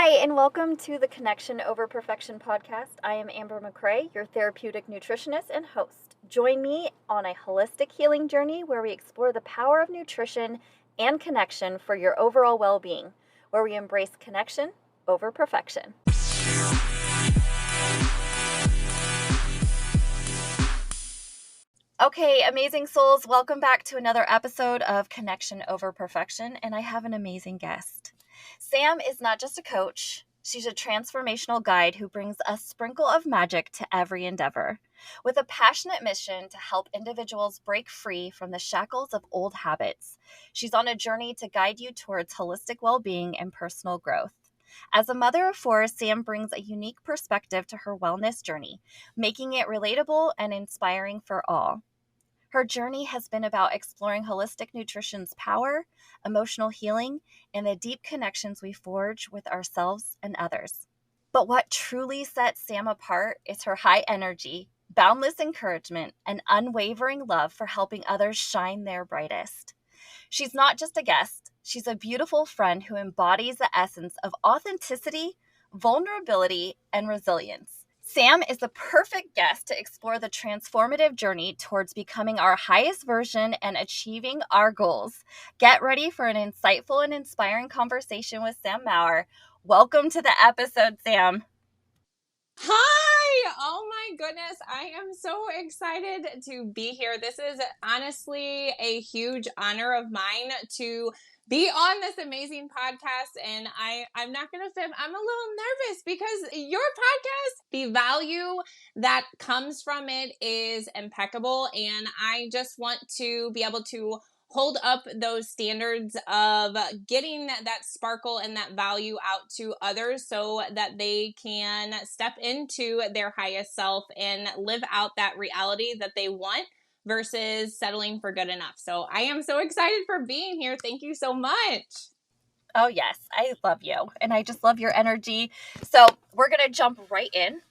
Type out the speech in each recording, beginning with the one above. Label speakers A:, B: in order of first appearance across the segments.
A: Hi, and welcome to the Connection Over Perfection podcast. I am Amber McCrae, your therapeutic nutritionist and host. Join me on a holistic healing journey where we explore the power of nutrition and connection for your overall well-being, where we embrace connection over perfection. Okay, amazing souls, welcome back to another episode of Connection Over Perfection, and I have an amazing guest. Sam is not just a coach, she's a transformational guide who brings a sprinkle of magic to every endeavor. With a passionate mission to help individuals break free from the shackles of old habits, she's on a journey to guide you towards holistic well-being and personal growth. As a mother of four, Sam brings a unique perspective to her wellness journey, making it relatable and inspiring for all. Her journey has been about exploring holistic nutrition's power, emotional healing, and the deep connections we forge with ourselves and others. But what truly sets Sam apart is her high energy, boundless encouragement, and unwavering love for helping others shine their brightest. She's not just a guest, she's a beautiful friend who embodies the essence of authenticity, vulnerability, and resilience. Sam is the perfect guest to explore the transformative journey towards becoming our highest version and achieving our goals. Get ready for an insightful and inspiring conversation with Sam Maurer. Welcome to the episode, Sam.
B: Hi! Oh my goodness, I am so excited to be here. This is honestly a huge honor of mine to be on this amazing podcast. And I'm not going to fib, I'm a little nervous because your podcast, the value that comes from it is impeccable. And I just want to be able to hold up those standards of getting that sparkle and that value out to others so that they can step into their highest self and live out that reality that they want versus settling for good enough. So I am so excited for being here. Thank you so much.
A: Oh, yes, I love you. And I just love your energy. So we're going to jump right in.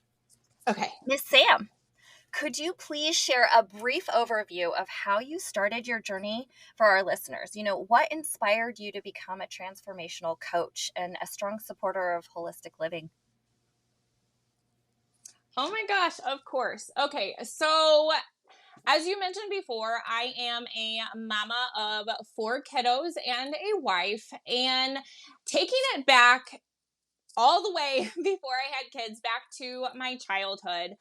B: Okay.
A: Miss Sam, could you please share a brief overview of how you started your journey for our listeners? What inspired you to become a transformational coach and a strong supporter of holistic living?
B: Oh my gosh, of course. Okay, so as you mentioned before, I am a mama of 4 kiddos and a wife, and taking it back all the way before I had kids, back to my childhood,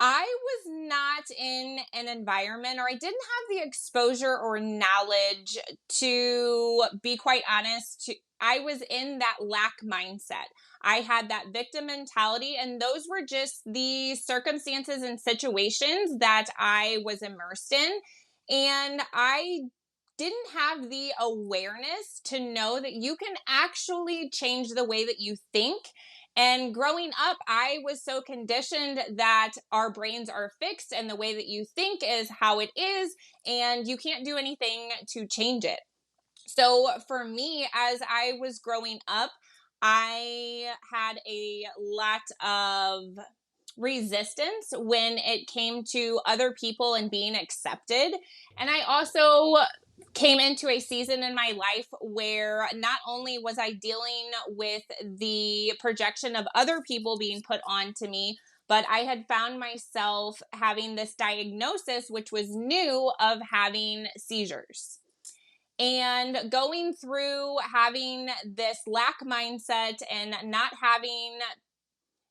B: I was not in an environment, or I didn't have the exposure or knowledge, to be quite honest. I was in that lack mindset. I had that victim mentality, and those were just the circumstances and situations that I was immersed in. And I didn't have the awareness to know that you can actually change the way that you think. And growing up, I was so conditioned that our brains are fixed and the way that you think is how it is, and you can't do anything to change it. So for me, as I was growing up, I had a lot of resistance when it came to other people and being accepted. And I also came into a season in my life where not only was I dealing with the projection of other people being put onto me, but I had found myself having this diagnosis, which was new, of having seizures. And going through having this lack mindset and not having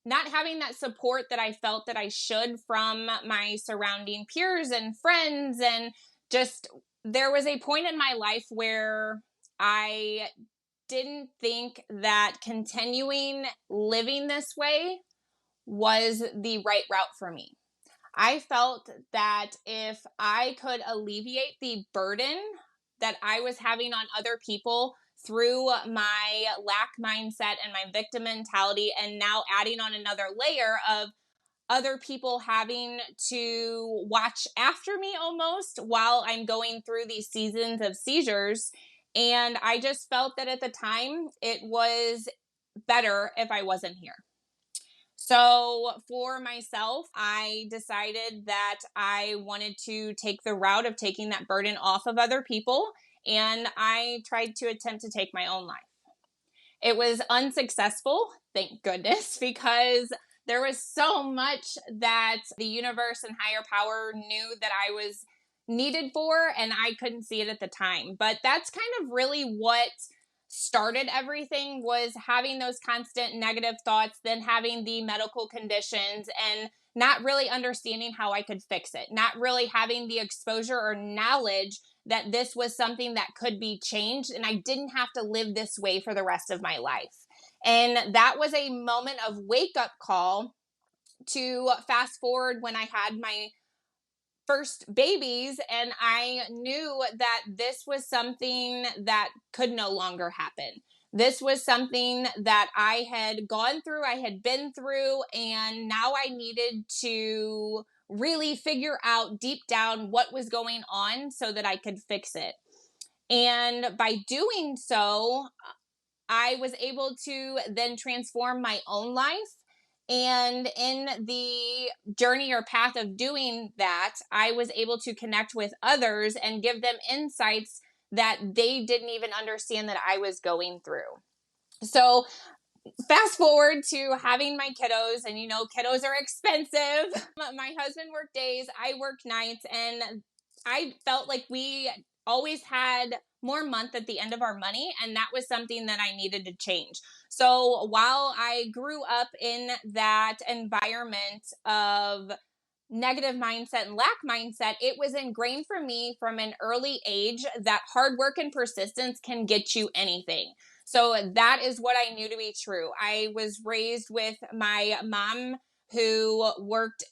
B: that support that I felt that I should from my surrounding peers and friends, and just there was a point in my life where I didn't think that continuing living this way was the right route for me. I felt that if I could alleviate the burden that I was having on other people through my lack mindset and my victim mentality, and now adding on another layer of other people having to watch after me almost while I'm going through these seasons of seizures. And I just felt that at the time it was better if I wasn't here. So for myself, I decided that I wanted to take the route of taking that burden off of other people, and I tried to attempt to take my own life. It was unsuccessful, thank goodness, because there was so much that the universe and higher power knew that I was needed for, and I couldn't see it at the time. But that's kind of really what started everything, was having those constant negative thoughts, then having the medical conditions, and not really understanding how I could fix it, not really having the exposure or knowledge that this was something that could be changed and I didn't have to live this way for the rest of my life. And that was a moment of wake up call to fast forward when I had my first babies, and I knew that this was something that could no longer happen. This was something that I had gone through, I had been through, and now I needed to really figure out deep down what was going on so that I could fix it. And by doing so, I was able to then transform my own life. And in the journey or path of doing that, I was able to connect with others and give them insights that they didn't even understand that I was going through. So, fast forward to having my kiddos, and kiddos are expensive. My husband worked days, I worked nights, and I felt like we always had more month at the end of our money, and that was something that I needed to change. So while I grew up in that environment of negative mindset and lack mindset, it was ingrained for me from an early age that hard work and persistence can get you anything. So that is what I knew to be true. I was raised with my mom, who worked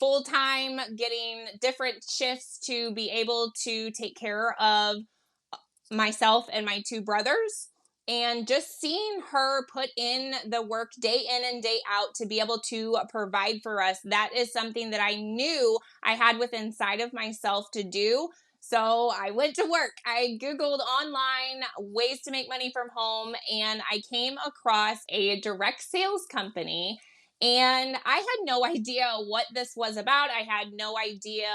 B: full time, getting different shifts to be able to take care of myself and my two brothers. And just seeing her put in the work day in and day out to be able to provide for us, that is something that I knew I had within inside of myself to do. So I went to work. I Googled online ways to make money from home, and I came across a direct sales company. And I had no idea what this was about. I had no idea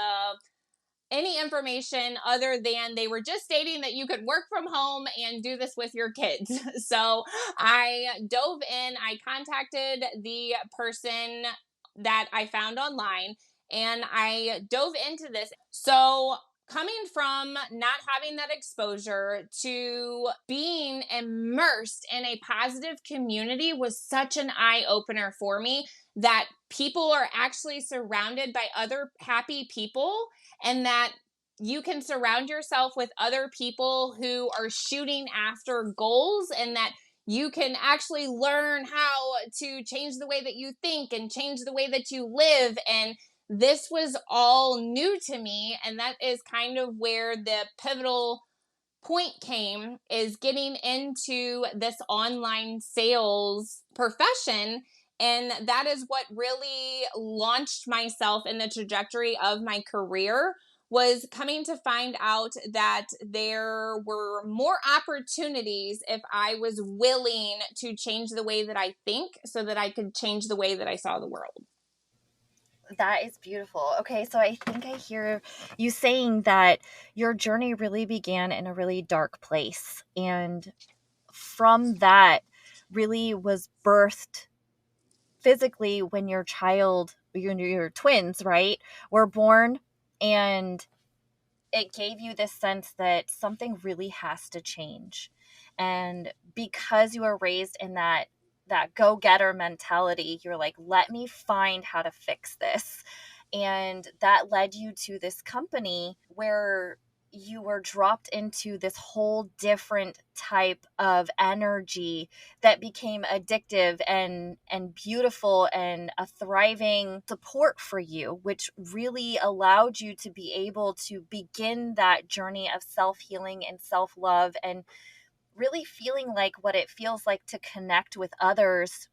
B: any information other than they were just stating that you could work from home and do this with your kids. So I dove in, I contacted the person that I found online, and I dove into this. So coming from not having that exposure to being immersed in a positive community was such an eye opener for me, that people are actually surrounded by other happy people, and that you can surround yourself with other people who are shooting after goals, and that you can actually learn how to change the way that you think and change the way that you live. And this was all new to me, and that is kind of where the pivotal point came, is getting into this online sales profession. And that is what really launched myself in the trajectory of my career, was coming to find out that there were more opportunities if I was willing to change the way that I think, so that I could change the way that I saw the world.
A: That is beautiful. Okay, so I think I hear you saying that your journey really began in a really dark place. And from that really was birthed physically when your twins, right, were born. And it gave you this sense that something really has to change. And because you were raised in that go-getter mentality, you're like, let me find how to fix this. And that led you to this company where you were dropped into this whole different type of energy that became addictive and beautiful, and a thriving support for you, which really allowed you to be able to begin that journey of self-healing and self-love, and really feeling like what it feels like to connect with others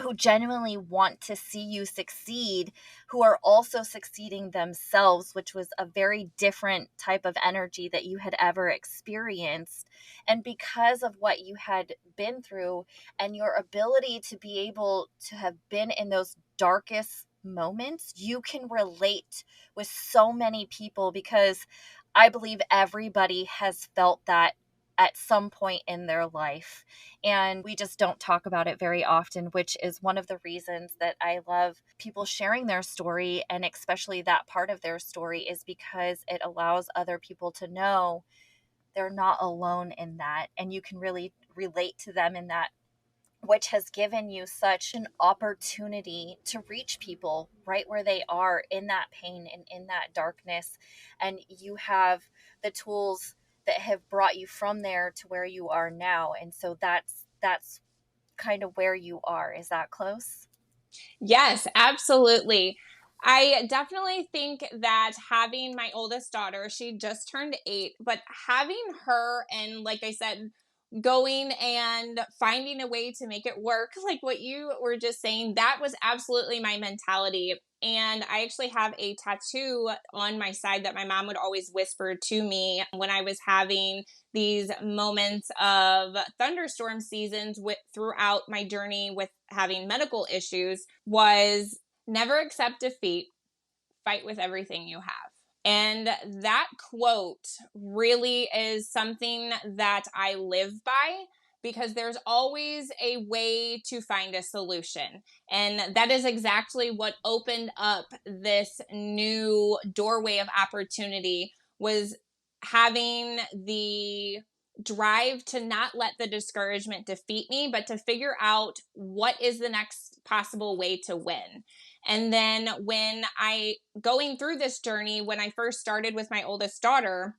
A: who genuinely want to see you succeed, who are also succeeding themselves, which was a very different type of energy that you had ever experienced. And because of what you had been through and your ability to be able to have been in those darkest moments, you can relate with so many people, because I believe everybody has felt that at some point in their life. And we just don't talk about it very often, which is one of the reasons that I love people sharing their story, and especially that part of their story, is because it allows other people to know they're not alone in that, and you can really relate to them in that, which has given you such an opportunity to reach people right where they are in that pain and in that darkness. And you have the tools that have brought you from there to where you are now. And so that's kind of where you are. Is that close?
B: Yes, absolutely. I definitely think that having my oldest daughter, she just turned 8, but having her, and like I said, going and finding a way to make it work, like what you were just saying, that was absolutely my mentality. And I actually have a tattoo on my side that my mom would always whisper to me when I was having these moments of thunderstorm seasons throughout my journey with having medical issues, was never accept defeat, fight with everything you have. And that quote really is something that I live by, because there's always a way to find a solution. And that is exactly what opened up this new doorway of opportunity, was having the drive to not let the discouragement defeat me, but to figure out what is the next possible way to win. And then when I going through this journey, when I first started with my oldest daughter,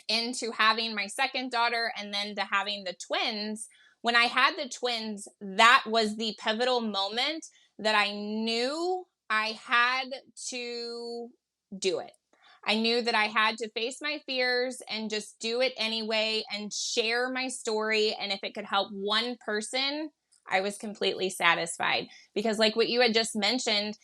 B: into having my second daughter, and then to having the twins, when I had the twins, that was the pivotal moment that I knew I had to do it. I knew that I had to face my fears and just do it anyway and share my story. And if it could help one person, I was completely satisfied. Because, like what you had just mentioned,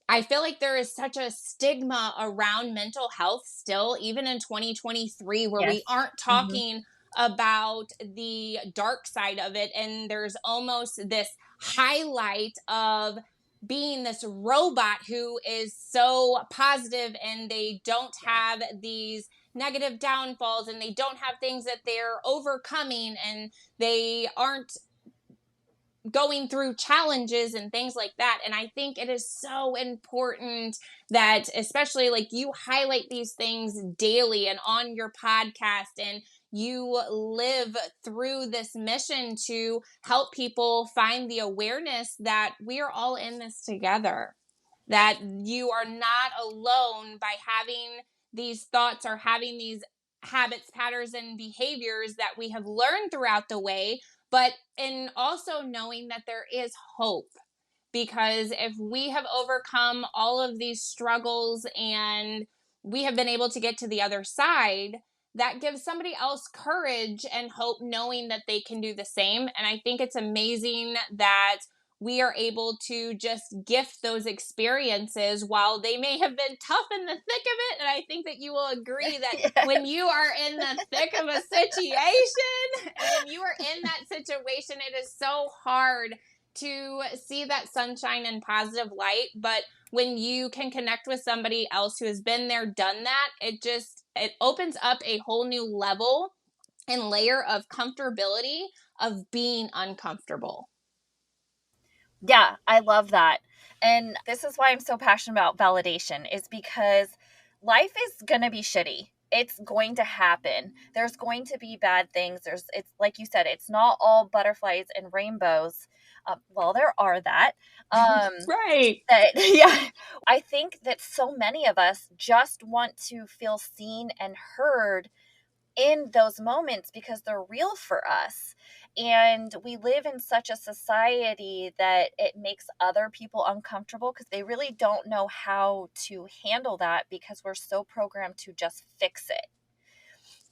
B: I feel like there is such a stigma around mental health still, even in 2023, where we
A: Yes.
B: aren't
A: Hmm.
B: talking about the dark side of it. And there's almost this highlight of being this robot who is so positive, and they don't
A: Yeah.
B: have these negative downfalls, and they don't have things that they're overcoming, and they aren't going through challenges and things like that. And I think it is so important that, especially like you highlight these things daily and on your podcast, and you live through this mission to help people find the awareness that we are all in this together, that you are not alone by having these thoughts or having these habits, patterns, and behaviors that we have learned throughout the way, but in also knowing that there is hope. Because if we have overcome all of these struggles and we have been able to get to the other side, that gives somebody else courage and hope, knowing that they can do the same. And I think it's amazing that we are able to just gift those experiences while they may have been tough in the thick of it. And I think that you will agree that when
A: Yes.
B: you are in the thick of a situation, and when you are in that situation, it is so hard to see that sunshine and positive light. But when you can connect with somebody else who has been there, done that, it opens up a whole new level and layer of comfortability of being uncomfortable.
A: Yeah, I love that. And this is why I'm so passionate about validation, is because life is going to be shitty. It's going to happen. There's going to be bad things. It's like you said, it's not all butterflies and rainbows. Well, there are that. Um,
B: Right.
A: that yeah, I think that so many of us just want to feel seen and heard in those moments because they're real for us. And we live in such a society that it makes other people uncomfortable because they really don't know how to handle that because we're so programmed to just fix it.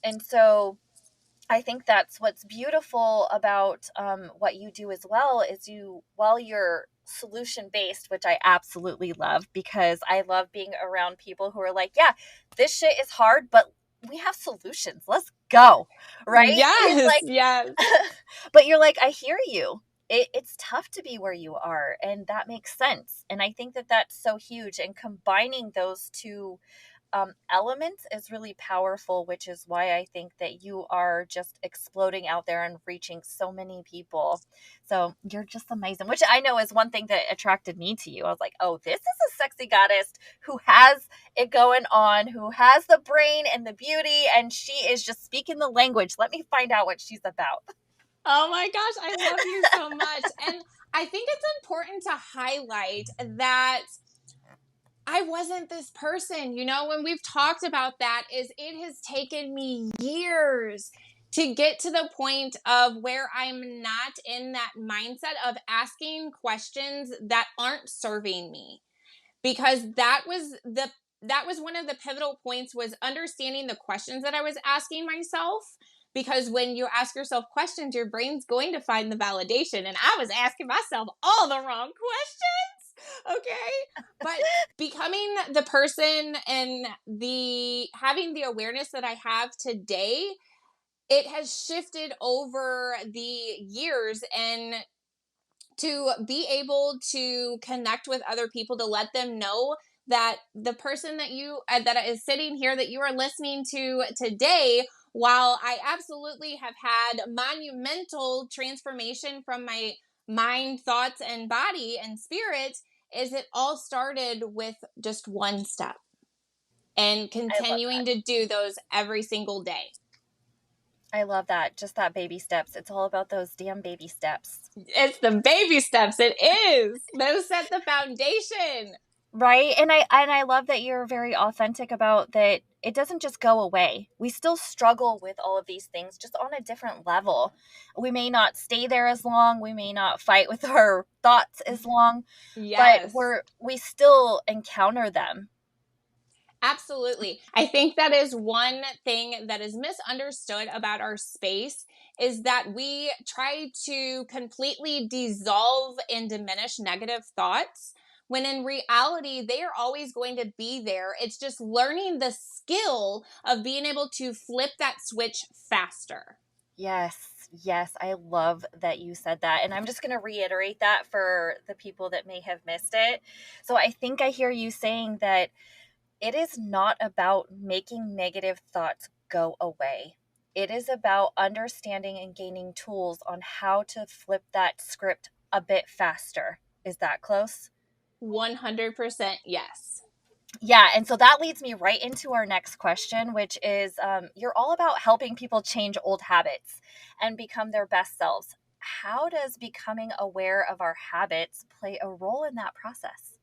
A: And so I think that's what's beautiful about what you do as well, is while you're solution based, which I absolutely love, because I love being around people who are like, yeah, this shit is hard, but we have solutions. Let's go. Right. It's
B: Yes,
A: like,
B: yes.
A: but you're like, I hear you. It's tough to be where you are. And that makes sense. And I think that that's so huge. And combining those two elements is really powerful, which is why I think that you are just exploding out there and reaching so many people. So you're just amazing, which I know is one thing that attracted me to you. I was like, oh, this is a sexy goddess who has it going on, who has the brain and the beauty, and she is just speaking the language. Let me find out what she's about.
B: Oh my gosh, I love you so much. And I think it's important to highlight that I wasn't this person. When we've talked about that, is it has taken me years to get to the point of where I'm not in that mindset of asking questions that aren't serving me, because that was one of the pivotal points, was understanding the questions that I was asking myself. Because when you ask yourself questions, your brain's going to find the validation, and I was asking myself all the wrong questions. Okay, but becoming the person and the having the awareness that I have today, it has shifted over the years, and to be able to connect with other people, to let them know that the person that is sitting here, that you are listening to today, while I absolutely have had monumental transformation from my mind, thoughts, and body and spirit, is it all started with just one step and
A: I love
B: continuing
A: that.
B: to do those every single day.
A: I love that. Just that baby steps. It's all about those damn baby steps.
B: It's the baby steps. It is. Those set the foundation.
A: Right? And I love that you're very authentic about that. It doesn't just go away. We still struggle with all of these things, just on a different level. We may not stay there as long, we may not fight with our thoughts as long, but
B: Yes.
A: we still encounter them.
B: Absolutely. I think that is one thing that is misunderstood about our space, is that we try to completely dissolve and diminish negative thoughts, when in reality they are always going to be there. It's just learning the skill of being able to flip that switch faster.
A: Yes, yes, I love that you said that. And I'm just going to reiterate that for the people that may have missed it. So I think I hear you saying that it is not about making negative thoughts go away. It is about understanding and gaining tools on how to flip that script a bit faster. Is that close?
B: 100% yes.
A: Yeah, and so that leads me right into our next question, which is you're all about helping people change old habits and become their best selves. How does becoming aware of our habits play a role in that process?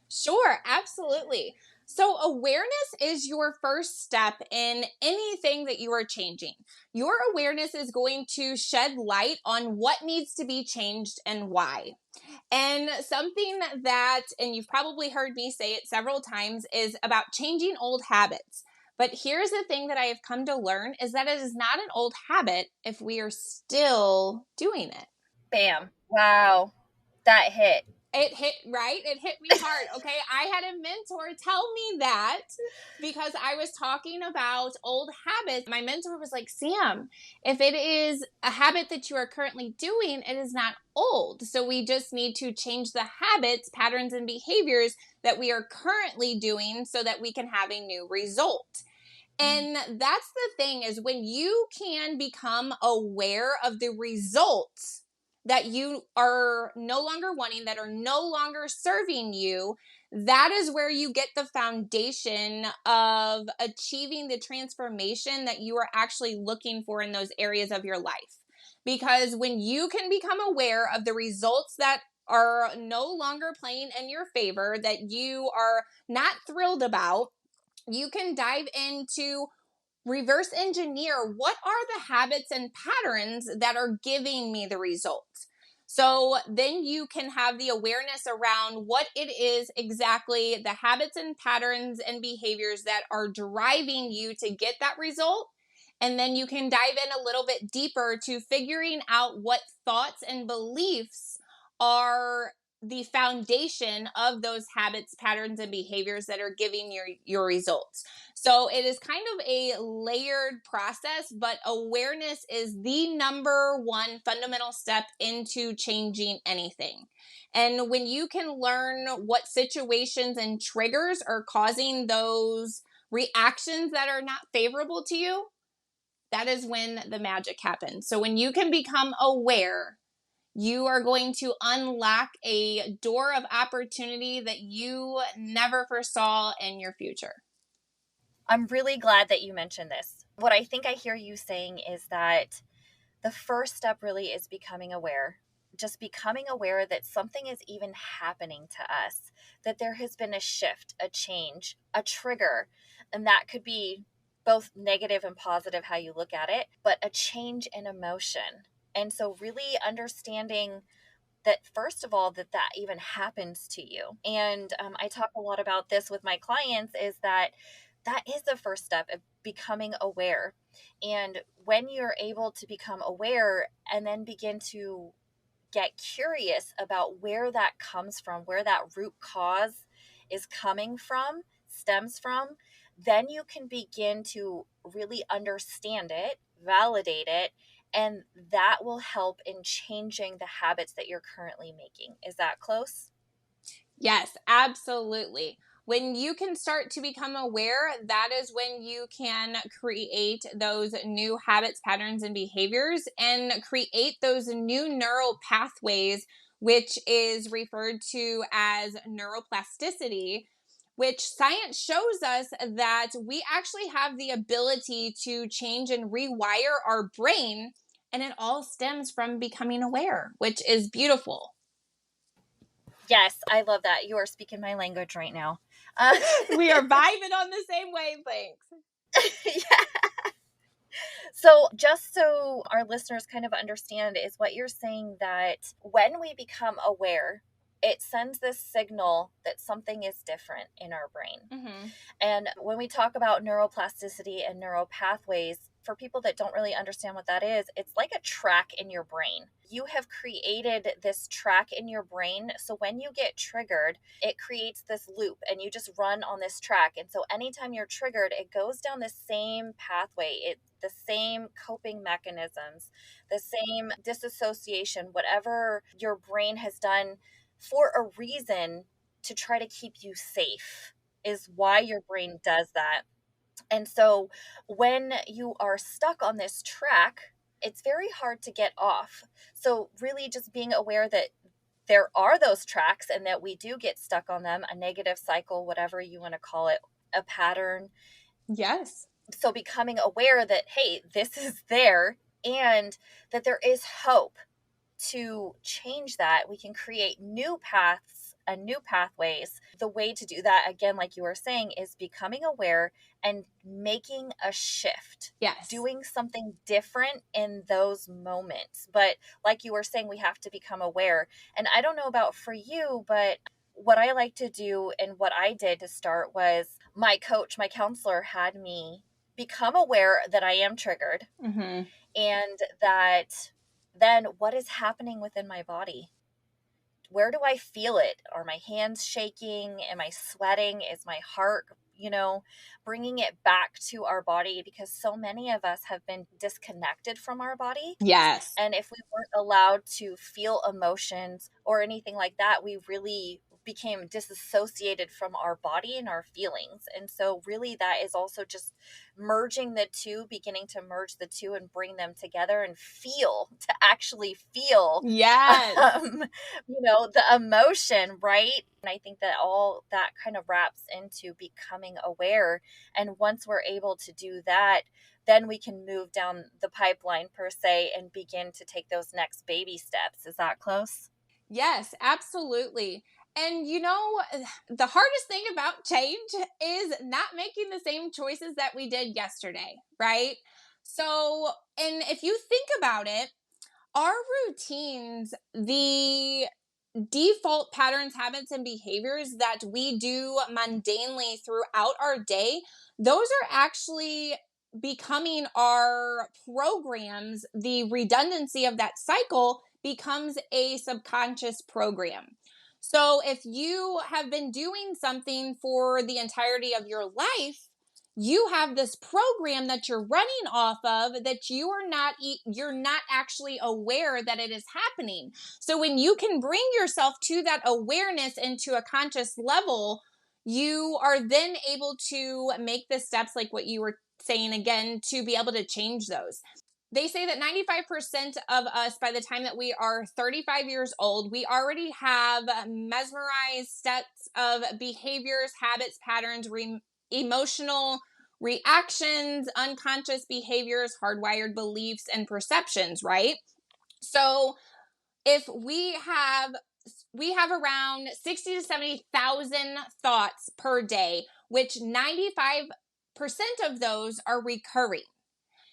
B: Sure, absolutely. So, awareness is your first step in anything that you are changing. Your awareness is going to shed light on what needs to be changed and why. And something that, and you've probably heard me say it several times, is about changing old habits. But here's the thing that I have come to learn, is that it is not an old habit if we are still doing it.
A: Bam. Wow. That hit.
B: It hit, right? It hit me hard. Okay. I had a mentor tell me that, because I was talking about old habits. My mentor was like, Sam, if it is a habit that you are currently doing, it is not old. So we just need to change the habits, patterns, and behaviors that we are currently doing so that we can have a new result. And that's the thing, is when you can become aware of the results that you are no longer wanting, that are no longer serving you, that is where you get the foundation of achieving the transformation that you are actually looking for in those areas of your life. Because when you can become aware of the results that are no longer playing in your favor, that you are not thrilled about, you can dive into reverse engineer, what are the habits and patterns that are giving me the results. So then you can have the awareness around what it is exactly, the habits and patterns and behaviors that are driving you to get that result. And then you can dive in a little bit deeper to figuring out what thoughts and beliefs are the foundation of those habits, patterns, and behaviors that are giving your results. So it is kind of a layered process, but awareness is the number one fundamental step into changing anything. And when you can learn what situations and triggers are causing those reactions that are not favorable to you, that is when the magic happens. So when you can become aware, you are going to unlock a door of opportunity that you never foresaw in your future.
A: I'm really glad that you mentioned this. What I think I hear you saying is that the first step really is becoming aware. Just becoming aware that something is even happening to us, that there has been a shift, a change, a trigger. And that could be both negative and positive, how you look at it, but a change in emotion. And so, really understanding that, first of all, that even happens to you. And I talk a lot about this with my clients, is that is the first step of becoming aware. And when you're able to become aware and then begin to get curious about where that comes from, where that root cause is coming from, stems from, then you can begin to really understand it, validate it, and that will help in changing the habits that you're currently making. Is that close?
B: Yes, absolutely. When you can start to become aware, that is when you can create those new habits, patterns, and behaviors and create those new neural pathways, which is referred to as neuroplasticity, which science shows us that we actually have the ability to change and rewire our brain. And it all stems from becoming aware, which is beautiful.
A: Yes, I love that. You are speaking my language right now. Uh,
B: We are vibing on the same wavelengths.
A: yeah. So, just so our listeners kind of understand, is what you're saying that when we become aware, it sends this signal that something is different in our brain.
B: Mm-hmm.
A: And when we talk about neuroplasticity and neural pathways, for people that don't really understand what that is, it's like a track in your brain. You have created this track in your brain. So when you get triggered, it creates this loop and you just run on this track. And so anytime you're triggered, it goes down the same pathway. The same coping mechanisms, the same disassociation, whatever your brain has done for a reason to try to keep you safe is why your brain does that. And so when you are stuck on this track, it's very hard to get off. So, really, just being aware that there are those tracks and that we do get stuck on them, a negative cycle, whatever you want to call it, a pattern.
B: Yes.
A: So, becoming aware that, hey, this is there and that there is hope to change that. We can create new paths and new pathways. The way to do that, again, like you were saying, is becoming aware and making a shift,
B: Yes.
A: doing something different in those moments. But like you were saying, we have to become aware. And I don't know about for you, but what I like to do and what I did to start was my coach, my counselor had me become aware that I am triggered
B: Mm-hmm.
A: and that then what is happening within my body? Where do I feel it? Are my hands shaking? Am I sweating? Is my heart, bringing it back to our body? Because so many of us have been disconnected from our body.
B: Yes.
A: And if we weren't allowed to feel emotions or anything like that, we really became disassociated from our body and our feelings. And so, really, that is also just merging the two, beginning to merge the two and bring them together and feel, to actually feel,
B: Yes.
A: um, the emotion, right? And I think that all that kind of wraps into becoming aware. And once we're able to do that, then we can move down the pipeline per se and begin to take those next baby steps. Is that close?
B: Yes, absolutely. And the hardest thing about change is not making the same choices that we did yesterday, right? So, and if you think about it, our routines, the default patterns, habits, and behaviors that we do mundanely throughout our day, those are actually becoming our programs. The redundancy of that cycle becomes a subconscious program. So if you have been doing something for the entirety of your life, you have this program that you're running off of that you're not actually aware that it is happening. So when you can bring yourself to that awareness into a conscious level, you are then able to make the steps, like what you were saying again, to be able to change those. They say that 95% of us, by the time that we are 35 years old, we already have mesmerized sets of behaviors, habits, patterns, emotional reactions, unconscious behaviors, hardwired beliefs, and perceptions, right? So if we have around 60 to 70,000 thoughts per day, which 95% of those are recurring.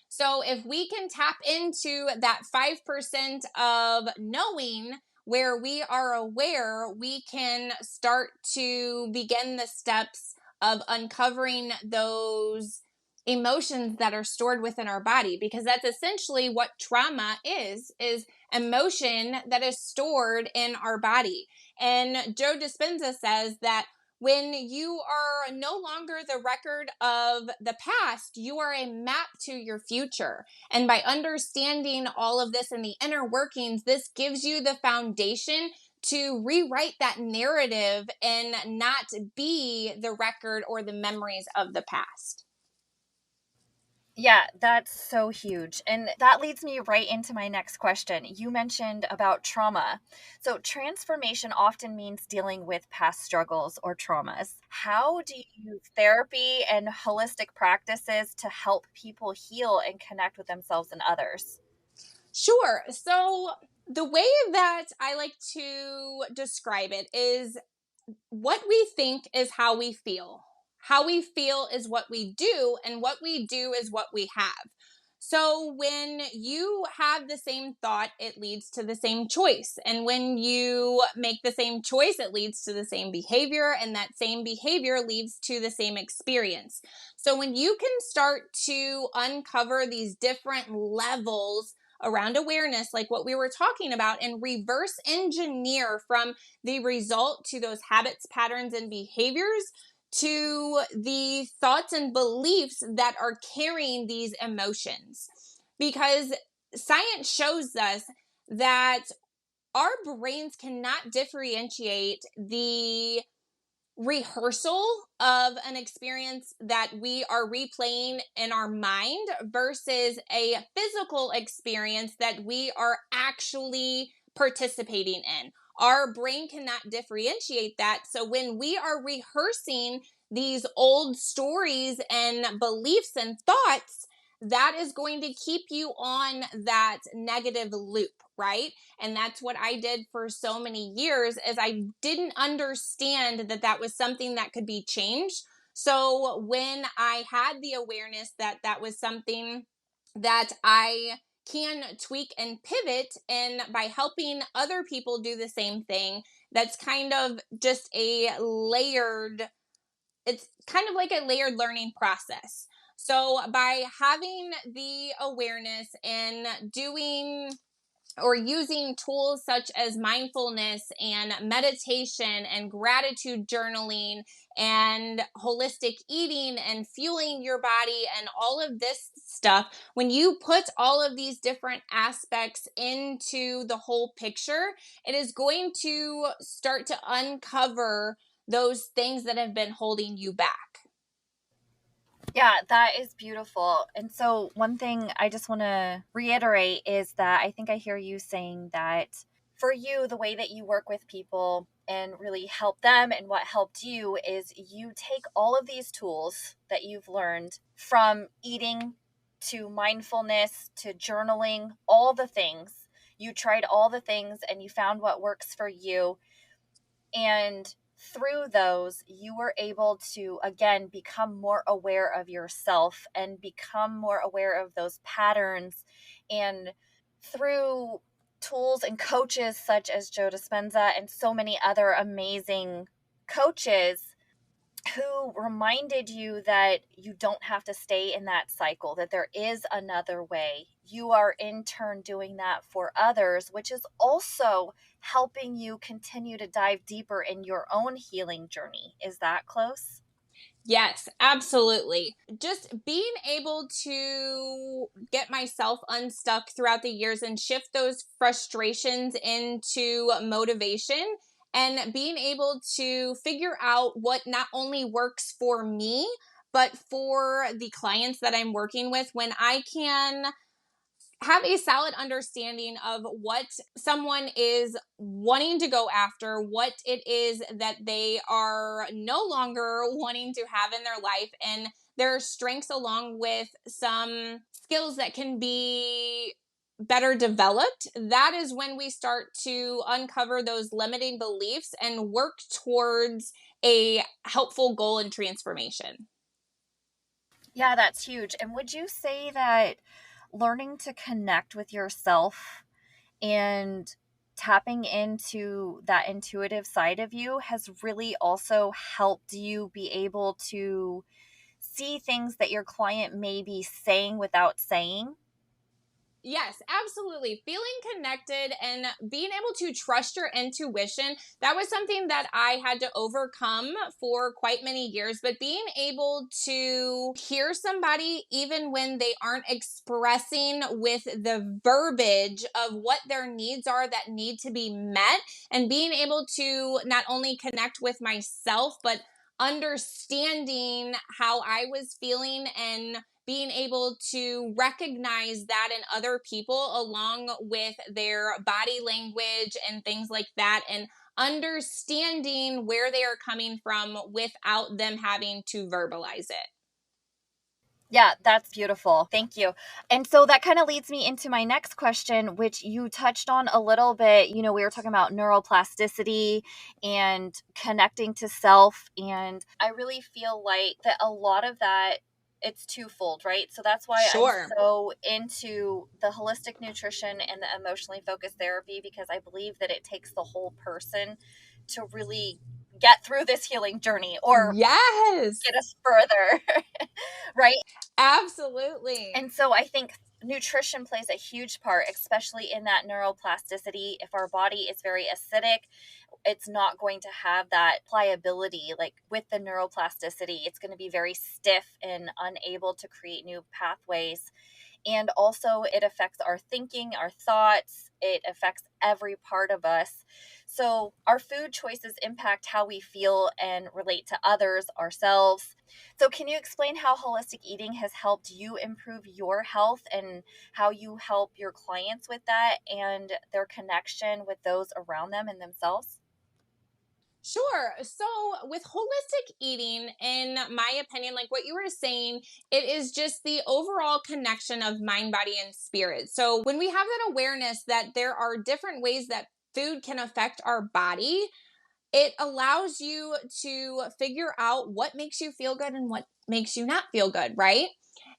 B: So if we can tap into that 5% of knowing, where we are aware, we can start to begin the steps of uncovering those emotions that are stored within our body, because that's essentially what trauma is emotion that is stored in our body. And Joe Dispenza says that when you are no longer the record of the past, you are a map to your future. And by understanding all of this and the inner workings, this gives you the foundation to rewrite that narrative and not be the record or the memories of the past.
A: Yeah, that's so huge. And that leads me right into my next question. You mentioned about trauma. So, transformation often means dealing with past struggles or traumas. How do you use therapy and holistic practices to help people heal and connect with themselves and others?
B: Sure. So, the way that I like to describe it is, what we think is how we feel. How we feel is what we do, and what we do is what we have. So when you have the same thought, it leads to the same choice. And when you make the same choice, it leads to the same behavior, and that same behavior leads to the same experience. So when you can start to uncover these different levels around awareness, like what we were talking about, and reverse engineer from the result to those habits, patterns, and behaviors, to the thoughts and beliefs that are carrying these emotions. Because science shows us that our brains cannot differentiate the rehearsal of an experience that we are replaying in our mind versus a physical experience that we are actually participating in. Our brain cannot differentiate that. So when we are rehearsing these old stories and beliefs and thoughts, that is going to keep you on that negative loop, right? And that's what I did for so many years, is I didn't understand that that was something that could be changed. So when I had the awareness that that was something that I can tweak and pivot, and by helping other people do the same thing, that's kind of just a layered, it's kind of like a layered learning process. So by having the awareness and doing or using tools such as mindfulness and meditation and gratitude journaling and holistic eating and fueling your body and all of this stuff, when you put all of these different aspects into the whole picture, it is going to start to uncover those things that have been holding you back.
A: Yeah, that is beautiful. And so, one thing I just want to reiterate is that I think I hear you saying that for you, the way that you work with people and really help them, and what helped you is you take all of these tools that you've learned, from eating to mindfulness to journaling, all the things. You tried all the things and you found what works for you. And through those, you were able to, again, become more aware of yourself and become more aware of those patterns. And through tools and coaches such as Joe Dispenza and so many other amazing coaches who reminded you that you don't have to stay in that cycle, that there is another way. You are in turn doing that for others, which is also helping you continue to dive deeper in your own healing journey. Is that close?
B: Yes, absolutely. Just being able to get myself unstuck throughout the years and shift those frustrations into motivation, and being able to figure out what not only works for me, but for the clients that I'm working with, when I can have a solid understanding of what someone is wanting to go after, what it is that they are no longer wanting to have in their life, and their strengths, along with some skills that can be better developed. That is when we start to uncover those limiting beliefs and work towards a helpful goal and transformation.
A: Yeah, that's huge. And would you say that learning to connect with yourself and tapping into that intuitive side of you has really also helped you be able to see things that your client may be saying without saying?
B: Yes, absolutely. Feeling connected and being able to trust your intuition, that was something that I had to overcome for quite many years. But being able to hear somebody even when they aren't expressing with the verbiage of what their needs are that need to be met, and being able to not only connect with myself, but understanding how I was feeling, and being able to recognize that in other people, along with their body language and things like that, and understanding where they are coming from without them having to verbalize it.
A: Yeah, that's beautiful. Thank you. And so that kind of leads me into my next question, which you touched on a little bit. You know, we were talking about neuroplasticity and connecting to self. And I really feel like that a lot of that, it's twofold, right? So that's why I'm
B: Sure.
A: so into the holistic nutrition and the emotionally focused therapy, because I believe that it takes the whole person to really get through this healing journey or
B: Yes,
A: get us further, right?
B: absolutely.
A: And so I think nutrition plays a huge part, especially in that neuroplasticity. If our body is very acidic, it's not going to have that pliability. Like with the neuroplasticity, it's going to be very stiff and unable to create new pathways. And also, it affects our thinking, our thoughts, it affects every part of us. So, our food choices impact how we feel and relate to others, ourselves. So, can you explain how holistic eating has helped you improve your health and how you help your clients with that and their connection with those around them and themselves?
B: Sure. So, with holistic eating, in my opinion, like what you were saying, it is just the overall connection of mind, body, and spirit. So, when we have that awareness that there are different ways that food can affect our body, it allows you to figure out what makes you feel good and what makes you not feel good, right?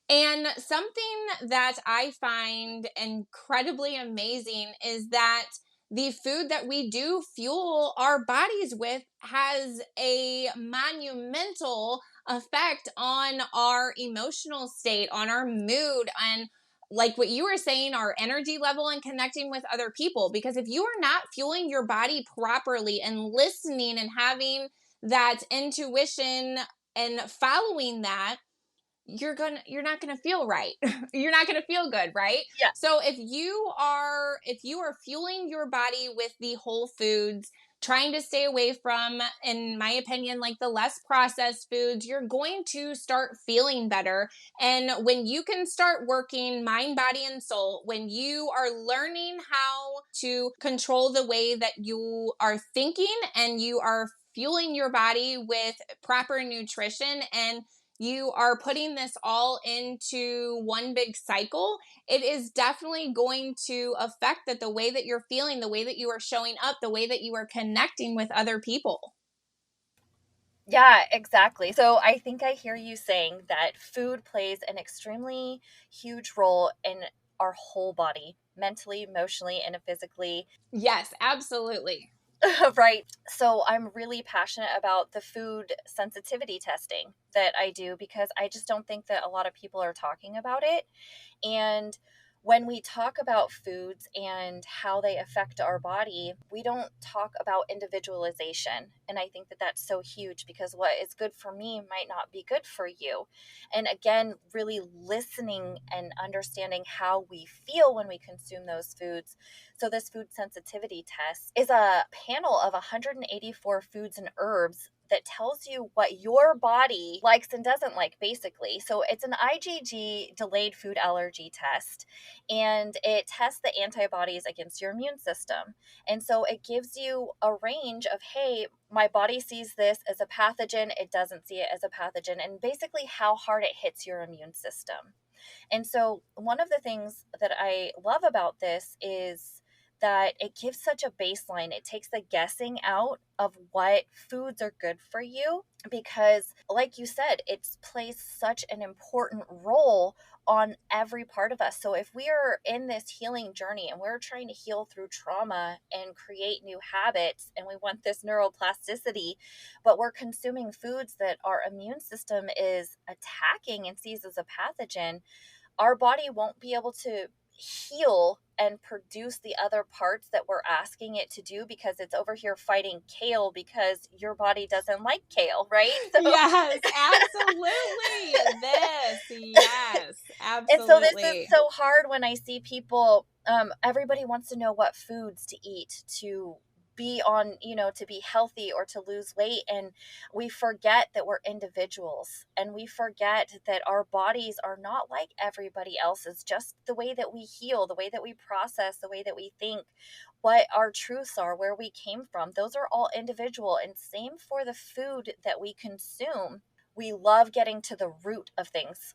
B: And something that I find incredibly amazing is that the food that we do fuel our bodies with has a monumental effect on our emotional state, on our mood, and like what you were saying, our energy level and connecting with other people. Because if you are not fueling your body properly and listening and having that intuition and following that, you're not gonna feel right. You're not gonna feel good, right?
A: Yeah.
B: So if you are fueling your body with the whole foods, trying to stay away from, in my opinion, like the less processed foods, you're going to start feeling better. And when you can start working mind, body, and soul, when you are learning how to control the way that you are thinking, and you are fueling your body with proper nutrition, and you are putting this all into one big cycle, it is definitely going to affect that the way that you're feeling, the way that you are showing up, the way that you are connecting with other people.
A: Yeah, exactly. So I think I hear you saying that food plays an extremely huge role in our whole body, mentally, emotionally, and physically.
B: Yes, absolutely.
A: Right. So I'm really passionate about the food sensitivity testing that I do because I just don't think that a lot of people are talking about it. And when we talk about foods and how they affect our body, we don't talk about individualization. And I think that that's so huge, because what is good for me might not be good for you. And again, really listening and understanding how we feel when we consume those foods. So this food sensitivity test is a panel of 184 foods and herbs that tells you what your body likes and doesn't like, basically. So it's an IgG delayed food allergy test, and it tests the antibodies against your immune system. And so it gives you a range of, hey, my body sees this as a pathogen, it doesn't see it as a pathogen, and basically how hard it hits your immune system. And so, one of the things that I love about this is that it gives such a baseline. It takes the guessing out of what foods are good for you, because, like you said, it's plays such an important role on every part of us. So, if we are in this healing journey and we're trying to heal through trauma and create new habits, and we want this neuroplasticity, but we're consuming foods that our immune system is attacking and sees as a pathogen, our body won't be able to heal and produce the other parts that we're asking it to do, because it's over here fighting kale because your body doesn't like kale, right? So
B: Yes, absolutely. Yes,
A: and so this is
B: absolutely.
A: so hard when I see people, everybody wants to know what foods to eat to be on, to be healthy or to lose weight. And we forget that we're individuals, and we forget that our bodies are not like everybody else's. Just the way that we heal, the way that we process, the way that we think, what our truths are, where we came from, those are all individual. And same for the food that we consume. We love getting to the root of things.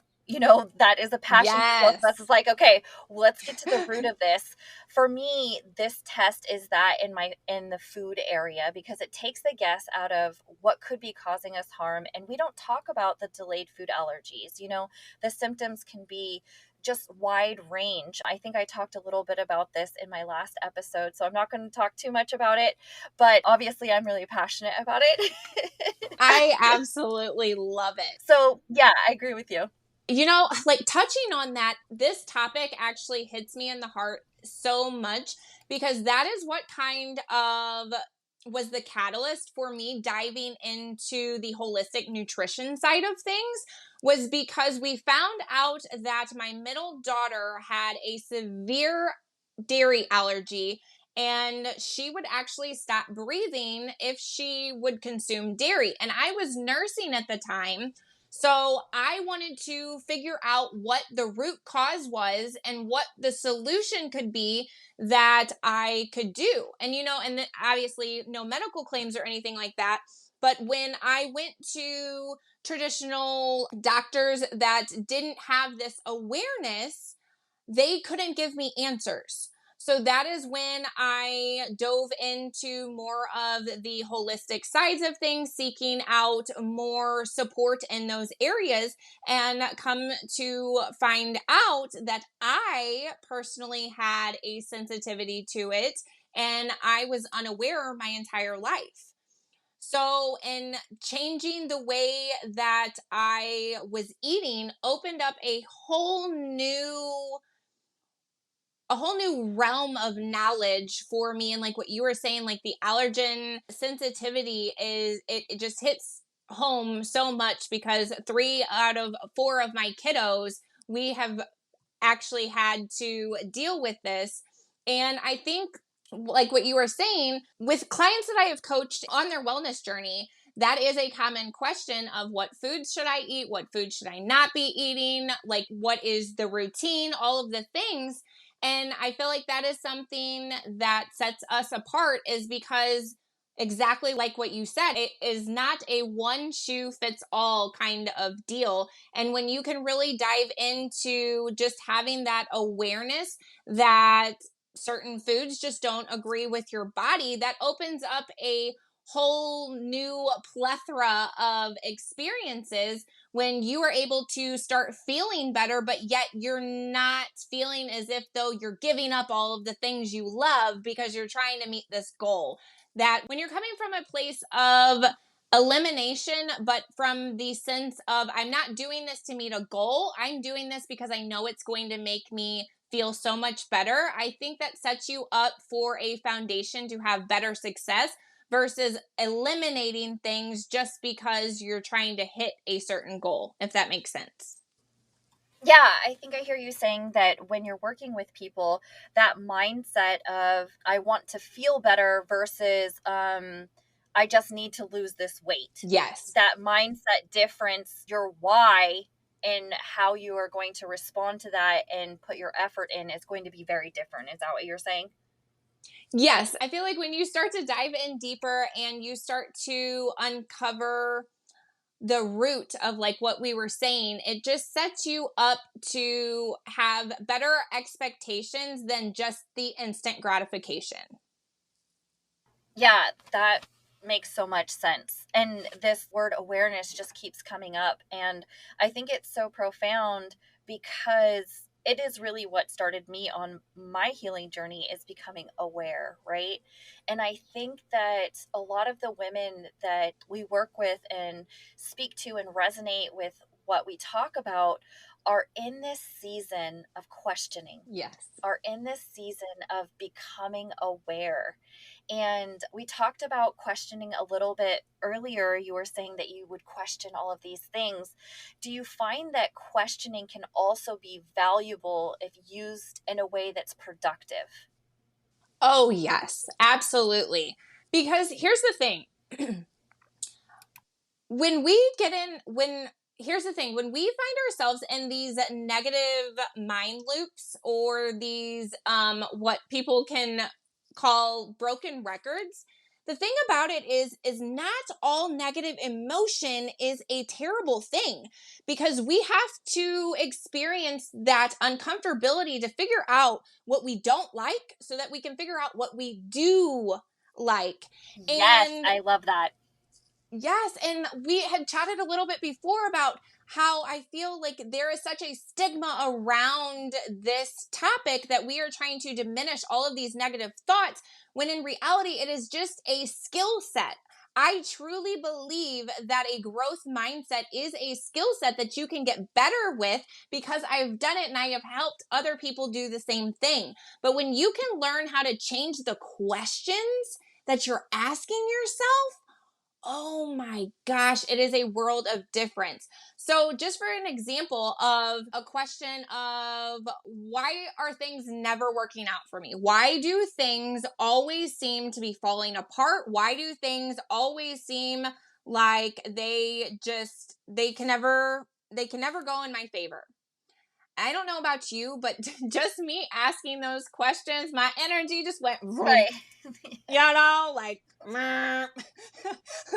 A: That is a passion for both of us.
B: Yes.
A: It's like, okay, let's get to the root of this. For me, this test is that in the food area, because it takes the guess out of what could be causing us harm. And we don't talk about the delayed food allergies. The symptoms can be just wide range. I think I talked a little bit about this in my last episode, so I'm not going to talk too much about it, but obviously I'm really passionate about it.
B: I absolutely love it.
A: So yeah, I agree with you.
B: Like touching on that, this topic actually hits me in the heart so much, because that is what kind of was the catalyst for me diving into the holistic nutrition side of things, was because we found out that my middle daughter had a severe dairy allergy, and she would actually stop breathing if she would consume dairy. And I was nursing at the time, so I wanted to figure out what the root cause was and what the solution could be that I could do. And then obviously no medical claims or anything like that. But when I went to traditional doctors that didn't have this awareness, they couldn't give me answers. So that is when I dove into more of the holistic sides of things, seeking out more support in those areas, and come to find out that I personally had a sensitivity to it, and I was unaware my entire life. So, in changing the way that I was eating, opened up a whole new realm of knowledge for me. And like what you were saying, like the allergen sensitivity it just hits home so much, because 3 out of 4 of my kiddos, we have actually had to deal with this. And I think, like what you were saying, with clients that I have coached on their wellness journey, that is a common question of what foods should I eat? What foods should I not be eating? Like, what is the routine? All of the things. And I feel like that is something that sets us apart, is because exactly like what you said, it is not a one shoe fits all kind of deal. And when you can really dive into just having that awareness that certain foods just don't agree with your body, that opens up a whole new plethora of experiences when you are able to start feeling better, but yet you're not feeling as if though you're giving up all of the things you love because you're trying to meet this goal. That when you're coming from a place of elimination, but from the sense of, I'm not doing this to meet a goal, I'm doing this because I know it's going to make me feel so much better. I think that sets you up for a foundation to have better success versus eliminating things just because you're trying to hit a certain goal, if that makes sense.
A: Yeah, I think I hear you saying that when you're working with people, that mindset of I want to feel better versus I just need to lose this weight.
B: Yes.
A: That mindset difference, your why and how you are going to respond to that and put your effort in is going to be very different. Is that what you're saying?
B: Yes. I feel like when you start to dive in deeper and you start to uncover the root of like what we were saying, it just sets you up to have better expectations than just the instant gratification.
A: Yeah, that makes so much sense. And this word awareness just keeps coming up. And I think it's so profound because it is really what started me on my healing journey is becoming aware, right? And I think that a lot of the women that we work with and speak to and resonate with what we talk about are in this season of questioning,
B: Yes.
A: are in this season of becoming aware. And we talked about questioning a little bit earlier. You were saying that you would question all of these things. Do you find that questioning can also be valuable if used in a way that's productive?
B: Oh, yes, absolutely. Because here's the thing, when we get in when here's the thing, when we find ourselves in these negative mind loops or these what people can call broken records, the thing about it is not all negative emotion is a terrible thing, because we have to experience that uncomfortability to figure out what we don't like so that we can figure out what we do like.
A: Yes,
B: And
A: I love that.
B: yes, and we had chatted a little bit before about how I feel like there is such a stigma around this topic that we are trying to diminish all of these negative thoughts, when in reality, it is just a skill set. I truly believe that a growth mindset is a skill set that you can get better with, because I've done it and I have helped other people do the same thing. But when you can learn how to change the questions that you're asking yourself, oh my gosh, it is a world of difference. So, just for an example of a question of why are things never working out for me? Why do things always seem to be falling apart? Why do things always seem like they can never go in my favor? I don't know about you, but just me asking those questions, my energy just went vroom,
A: Right.
B: like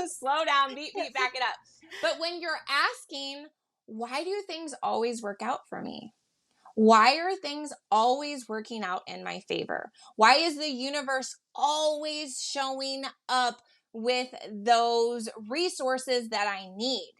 B: slow down, beat, beat, back it up. But when you're asking, why do things always work out for me? Why are things always working out in my favor? Why is the universe always showing up with those resources that I need?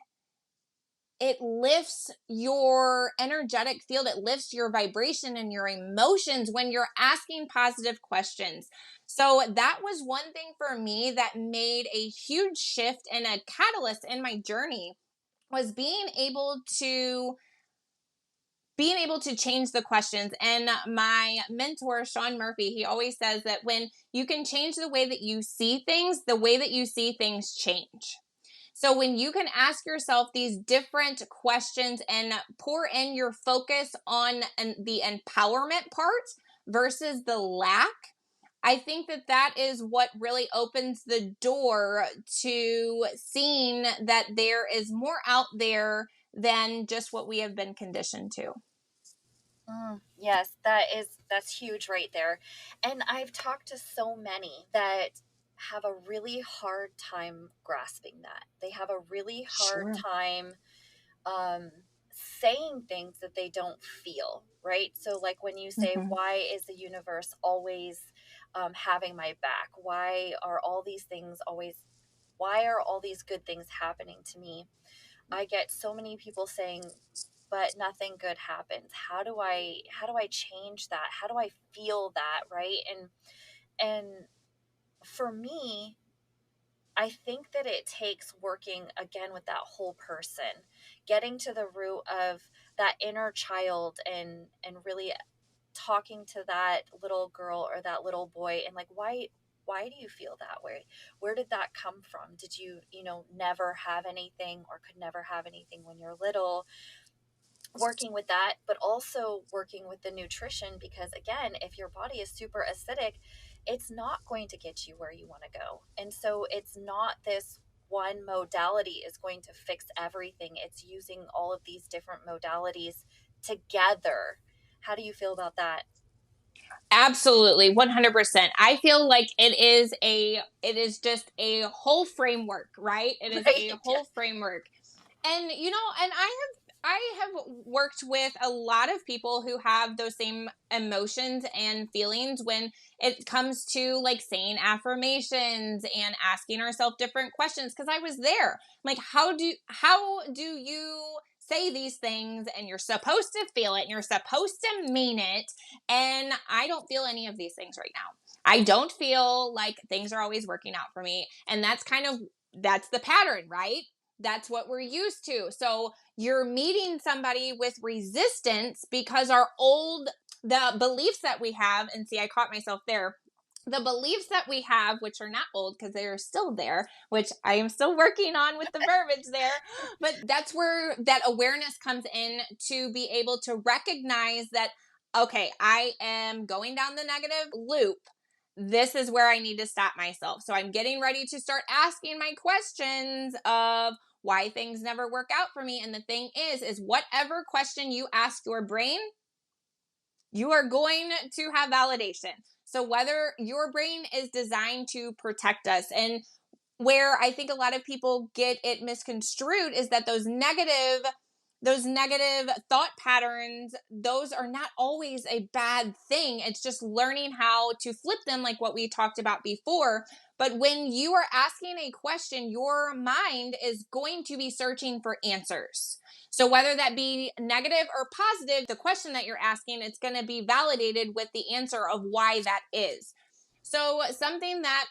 B: It lifts your energetic field, it lifts your vibration and your emotions when you're asking positive questions. So that was one thing for me that made a huge shift and a catalyst in my journey, was being able to change the questions. And my mentor Sean Murphy, he always says that when you can change the way that you see things, the way that you see things change. So when you can ask yourself these different questions and pour in your focus on the empowerment part versus the lack, I think that that is what really opens the door to seeing that there is more out there than just what we have been conditioned to.
A: Yes, that's huge right there. And I've talked to so many that have a really hard time grasping that. They have a really hard
B: Sure.
A: time um, saying things that they don't feel, right? So, like when you say,
B: Hmm.
A: why is the universe always having my back? Why are all these good things happening to me? I get so many people saying, but nothing good happens. How do I change that? How do I feel that, right? And for me, I think that it takes working again with that whole person, getting to the root of that inner child and really talking to that little girl or that little boy and like, why do you feel that way? Where did that come from? Did you, never have anything or could never have anything when you're little? Working with that, but also working with the nutrition, because again, if your body is super acidic, it's not going to get you where you want to go. And so it's not this one modality is going to fix everything. It's using all of these different modalities together. How do you feel about that?
B: Absolutely, 100%. I feel like it is just a whole framework, right? It is a
A: Right? Yeah.
B: whole framework. And and I have worked with a lot of people who have those same emotions and feelings when it comes to like saying affirmations and asking ourselves different questions, because I was there. Like, how do you say these things, and you're supposed to feel it and you're supposed to mean it, and I don't feel any of these things right now. I don't feel like things are always working out for me, and that's the pattern, right? That's what we're used to. So you're meeting somebody with resistance because the beliefs that we have, and see, I caught myself there. The beliefs that we have, which are not old because they are still there, which I am still working on with the verbiage there, but that's where that awareness comes in, to be able to recognize that, okay, I am going down the negative loop. This is where I need to stop myself. So I'm getting ready to start asking my questions of why things never work out for me. And the thing is whatever question you ask your brain, you are going to have validation. So whether your brain is designed to protect us, and where I think a lot of people get it misconstrued is that those negative thought patterns, those are not always a bad thing. It's just learning how to flip them, like what we talked about before. But when you are asking a question, your mind is going to be searching for answers. So whether that be negative or positive, the question that you're asking, it's going to be validated with the answer of why that is. So something that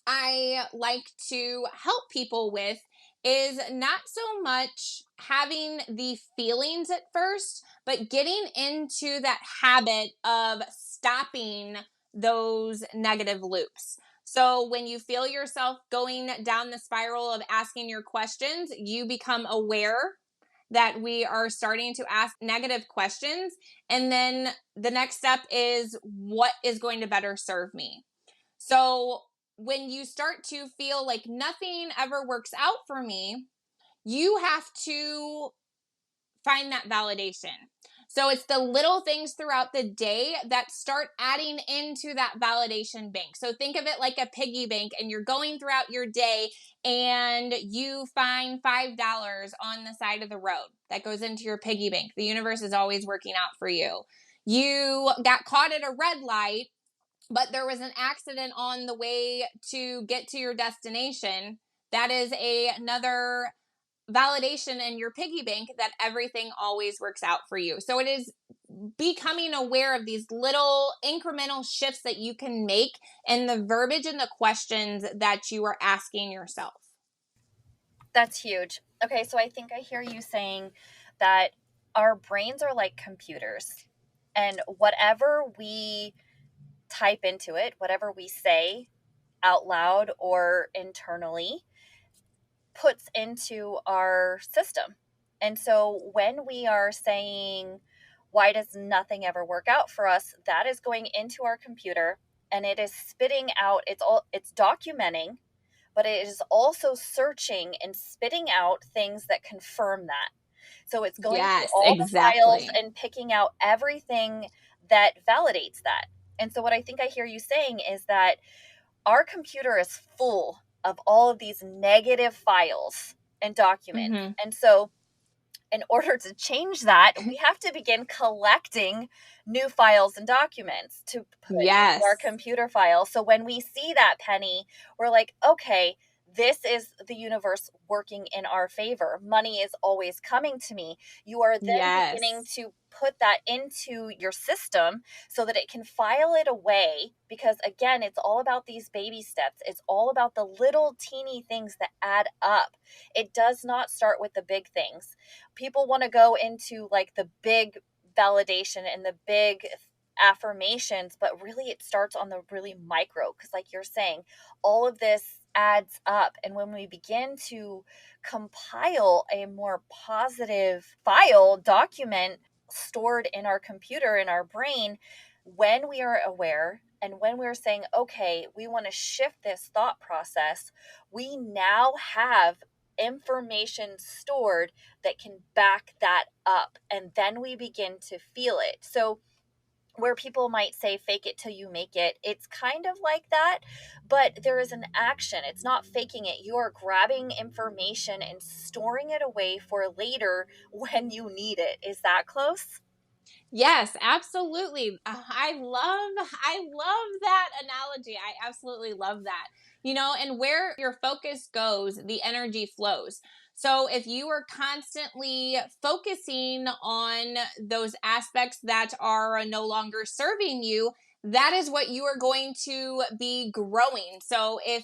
B: I like to help people with is not so much having the feelings at first, but getting into that habit of stopping those negative loops. So when you feel yourself going down the spiral of asking your questions, you become aware that we are starting to ask negative questions. And then the next step is, what is going to better serve me? So when you start to feel like nothing ever works out for me, you have to find that validation. So it's the little things throughout the day that start adding into that validation bank. So think of it like a piggy bank, and you're going throughout your day and you find $5 on the side of the road that goes into your piggy bank. The universe is always working out for you. You got caught at a red light, but there was an accident on the way to get to your destination. That is another validation in your piggy bank that everything always works out for you. So it is becoming aware of these little incremental shifts that you can make in the verbiage and the questions that you are asking yourself.
A: That's huge. Okay, so I think I hear you saying that our brains are like computers, and whatever we type into it, whatever we say out loud or internally, puts into our system. And so when we are saying, why does nothing ever work out for us? That is going into our computer, and it is spitting out, it's documenting, but it is also searching and spitting out things that confirm that. So it's going through
B: Yes,
A: all the files
B: exactly.
A: and picking out everything that validates that. And so what I think I hear you saying is that our computer is full of all of these negative files and documents.
B: Mm-hmm.
A: And so in order to change that, we have to begin collecting new files and documents to put into our
B: Yes.
A: computer file. So when we see that, Penny, we're like, okay, this is the universe working in our favor. Money is always coming to me. You are then beginning
B: Yes.
A: to put that into your system so that it can file it away. Because again, it's all about these baby steps. It's all about the little teeny things that add up. It does not start with the big things. People want to go into like the big validation and the big affirmations, but really it starts on the really micro, because like you're saying, all of this adds up. And when we begin to compile a more positive file document stored in our computer, in our brain, when we are aware and when we're saying, okay, we want to shift this thought process, we now have information stored that can back that up. And then we begin to feel it. So, where people might say fake it till you make it, it's kind of like that, but there is an action. It's not faking it. You are grabbing information and storing it away for later when you need it. Is that close?
B: Yes, absolutely. I love that analogy. I absolutely love that. And where your focus goes, the energy flows. So if you are constantly focusing on those aspects that are no longer serving you, that is what you are going to be growing. So if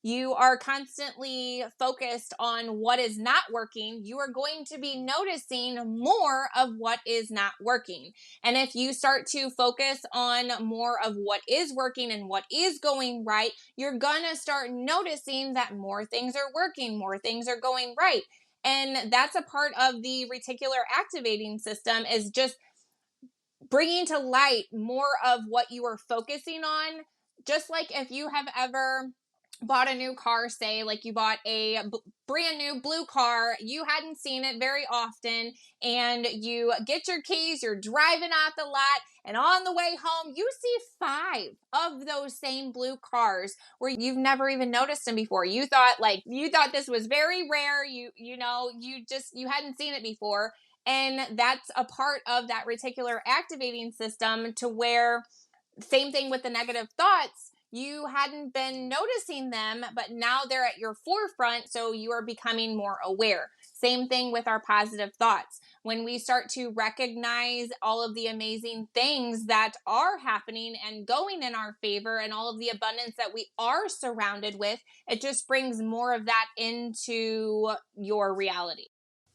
B: you are constantly focused on what is not working, you are going to be noticing more of what is not working. And if you start to focus on more of what is working and what is going right, you're going to start noticing that more things are working, more things are going right. And that's a part of the reticular activating system, is just bringing to light more of what you are focusing on. Just like if you have ever bought a new car, say like you bought a brand new blue car, you hadn't seen it very often, and you get your keys, you're driving out the lot, and on the way home you see 5 of those same blue cars where you've never even noticed them before. You thought this was very rare. You hadn't seen it before, and that's a part of that reticular activating system, to where, same thing with the negative thoughts, you hadn't been noticing them, but now they're at your forefront, so you are becoming more aware. Same thing with our positive thoughts. When we start to recognize all of the amazing things that are happening and going in our favor, and all of the abundance that we are surrounded with, it just brings more of that into your reality.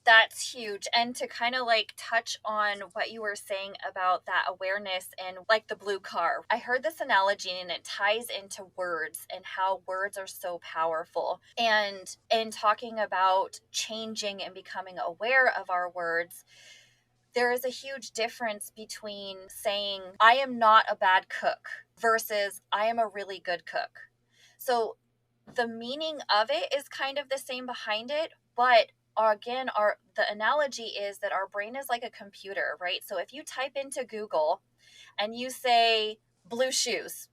A: That's huge. And to kind of like touch on what you were saying about that awareness and like the blue car, I heard this analogy and it ties into words and how words are so powerful. And in talking about changing and becoming aware of our words, there is a huge difference between saying, I am not a bad cook versus I am a really good cook. So the meaning of it is kind of the same behind it, but again, our the analogy is that our brain is like a computer, right? So if you type into Google and you say blue shoes,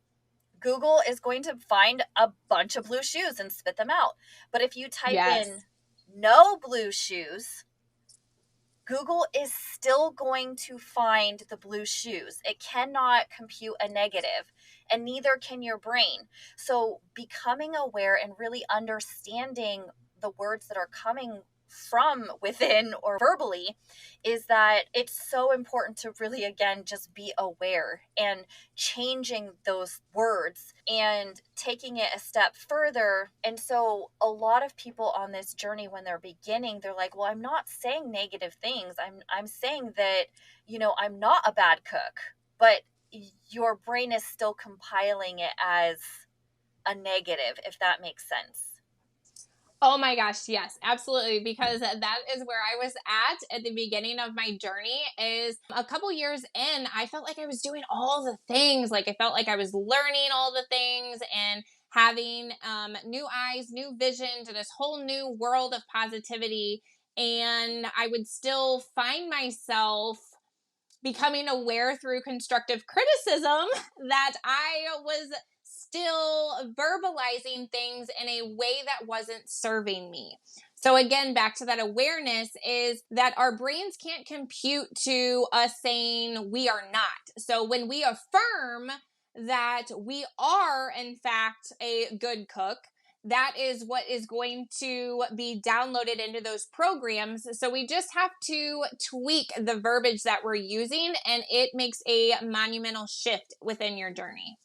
A: Google is going to find a bunch of blue shoes and spit them out. But if you type in
B: Yes.
A: no blue shoes, Google is still going to find the blue shoes. It cannot compute a negative, and neither can your brain. So, becoming aware and really understanding the words that are coming from within or verbally is that it's so important to really, again, just be aware and changing those words and taking it a step further. And so a lot of people on this journey, when they're beginning, they're like, well, I'm not saying negative things. I'm saying that, I'm not a bad cook, but your brain is still compiling it as a negative, if that makes sense.
B: Oh my gosh, yes, absolutely. Because that is where I was at the beginning of my journey. Is a couple years in, I felt like I was doing all the things. Like I felt like I was learning all the things and having new eyes, new vision to this whole new world of positivity. And I would still find myself becoming aware through constructive criticism that I was still verbalizing things in a way that wasn't serving me. So again, back to that awareness, is that our brains can't compute to us saying we are not. So when we affirm that we are in fact a good cook, that is what is going to be downloaded into those programs. So we just have to tweak the verbiage that we're using, and it makes a monumental shift within your journey.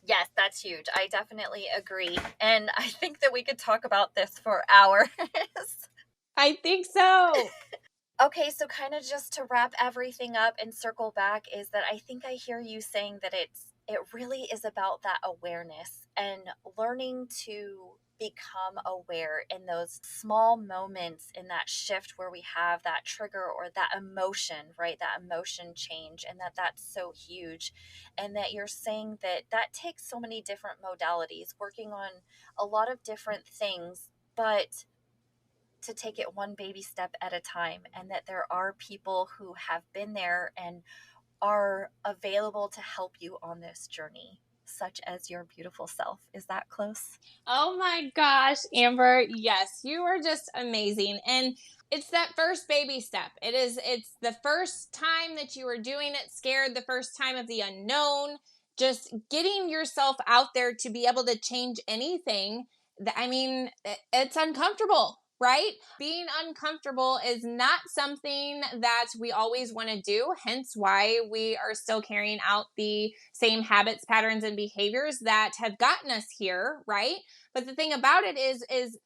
A: Yes, that's huge. I definitely agree. And I think that we could talk about this for hours.
B: I think so.
A: Okay, so kind of just to wrap everything up and circle back is that I think I hear you saying that it really is about that awareness and learning to become aware in those small moments in that shift where we have that trigger or that emotion, right? That emotion change, and that's so huge. And that you're saying that that takes so many different modalities, working on a lot of different things, but to take it one baby step at a time, and that there are people who have been there and are available to help you on this journey, such as your beautiful self. Is that close?
B: Oh my gosh, Amber, yes, you are just amazing. And it's that first baby step. It's the first time that you are doing it scared, the first time of the unknown, just getting yourself out there to be able to change anything. I mean, it's uncomfortable, right? Being uncomfortable is not something that we always want to do, hence why we are still carrying out the same habits, patterns, and behaviors that have gotten us here, right? But the thing about it is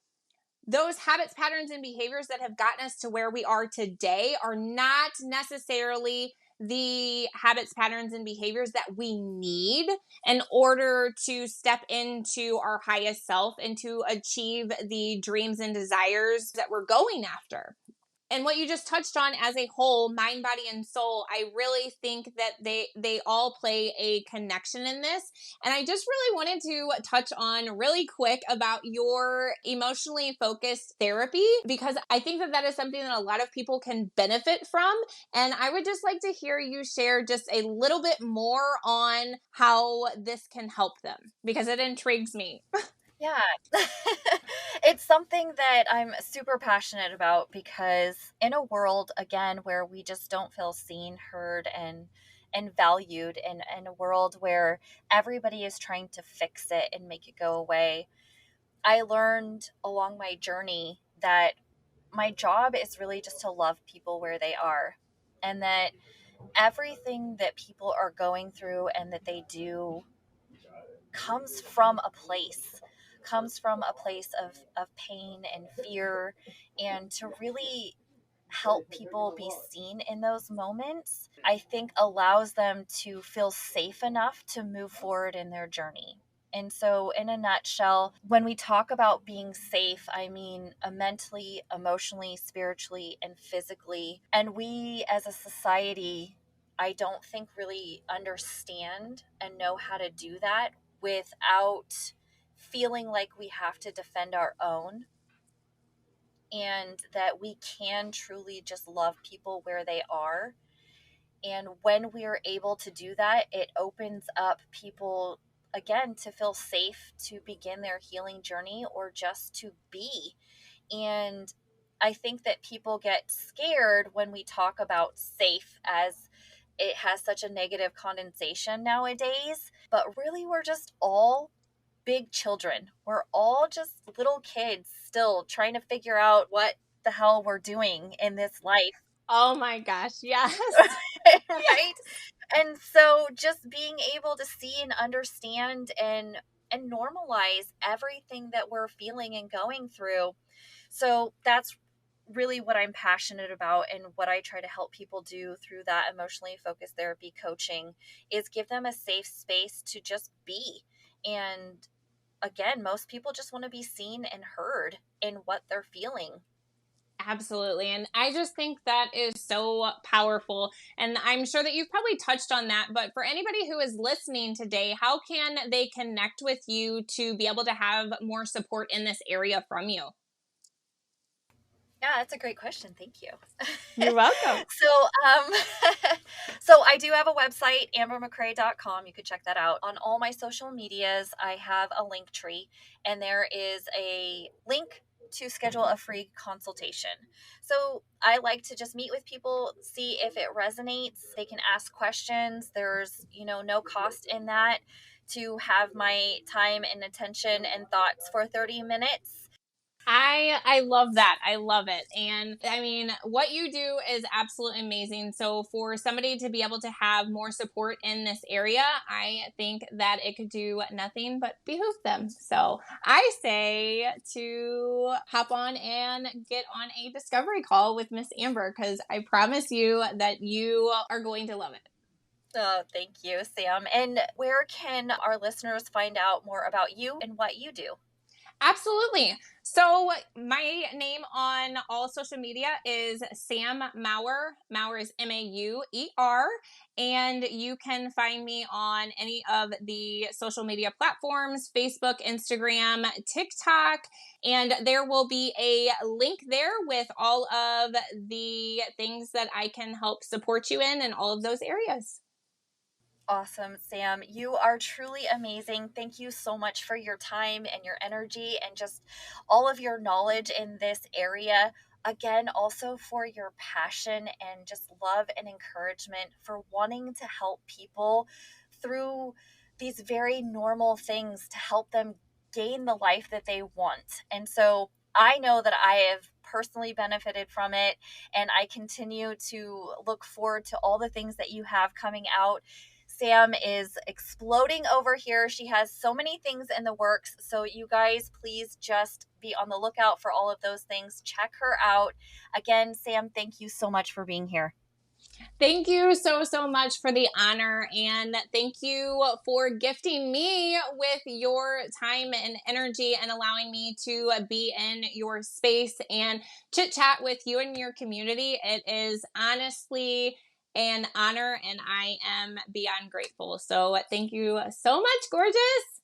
B: those habits, patterns, and behaviors that have gotten us to where we are today are not necessarily the habits, patterns, and behaviors that we need in order to step into our highest self and to achieve the dreams and desires that we're going after. And what you just touched on as a whole, mind, body, and soul, I really think that they all play a connection in this. And I just really wanted to touch on really quick about your emotionally focused therapy, because I think that that is something that a lot of people can benefit from. And I would just like to hear you share just a little bit more on how this can help them, because it intrigues me.
A: Yeah. It's something that I'm super passionate about because in a world again where we just don't feel seen, heard, and valued, and in a world where everybody is trying to fix it and make it go away, I learned along my journey that my job is really just to love people where they are, and that everything that people are going through and that they do comes from a place, of pain and fear, and to really help people be seen in those moments, I think allows them to feel safe enough to move forward in their journey. And so, in a nutshell, when we talk about being safe, I mean mentally, emotionally, spiritually, and physically. And we as a society, I don't think really understand and know how to do that without feeling like we have to defend our own, and that we can truly just love people where they are. And when we are able to do that, it opens up people again to feel safe to begin their healing journey or just to be. And I think that people get scared when we talk about safe, as it has such a negative connotation nowadays. But really, we're just all big children. We're all just little kids still trying to figure out what the hell we're doing in this life.
B: Oh my gosh, yes.
A: Right? And so just being able to see and understand and normalize everything that we're feeling and going through. So that's really what I'm passionate about, and what I try to help people do through that emotionally focused therapy coaching is give them a safe space to just be. And again, most people just want to be seen and heard in what they're feeling.
B: Absolutely. And I just think that is so powerful. And I'm sure that you've probably touched on that. But for anybody who is listening today, how can they connect with you to be able to have more support in this area from you?
A: Yeah, that's a great question. Thank you.
B: You're welcome.
A: so, um, so I do have a website, ambermccrae.com. You could check that out. On all my social medias, I have a link tree, and there is a link to schedule a free consultation. So I like to just meet with people, see if it resonates. They can ask questions. There's, no cost in that to have my time and attention and thoughts for 30 minutes.
B: I love that. I love it. And I mean, what you do is absolutely amazing. So for somebody to be able to have more support in this area, I think that it could do nothing but behoove them. So I say to hop on and get on a discovery call with Miss Amber, because I promise you that you are going to love it.
A: Oh, thank you, Sam. And where can our listeners find out more about you and what you do?
B: Absolutely. So my name on all social media is Sam Maurer. Maurer is Mauer. And you can find me on any of the social media platforms, Facebook, Instagram, TikTok. And there will be a link there with all of the things that I can help support you in all of those areas.
A: Awesome, Sam. You are truly amazing. Thank you so much for your time and your energy and just all of your knowledge in this area. Again, also for your passion and just love and encouragement for wanting to help people through these very normal things to help them gain the life that they want. And so I know that I have personally benefited from it, and I continue to look forward to all the things that you have coming out. Sam is exploding over here. She has so many things in the works. So, you guys, please just be on the lookout for all of those things. Check her out. Again, Sam, thank you so much for being here.
B: Thank you so, so much for the honor. And thank you for gifting me with your time and energy and allowing me to be in your space and chit chat with you and your community. It is honestly an honor, and I am beyond grateful. So thank you so much, gorgeous.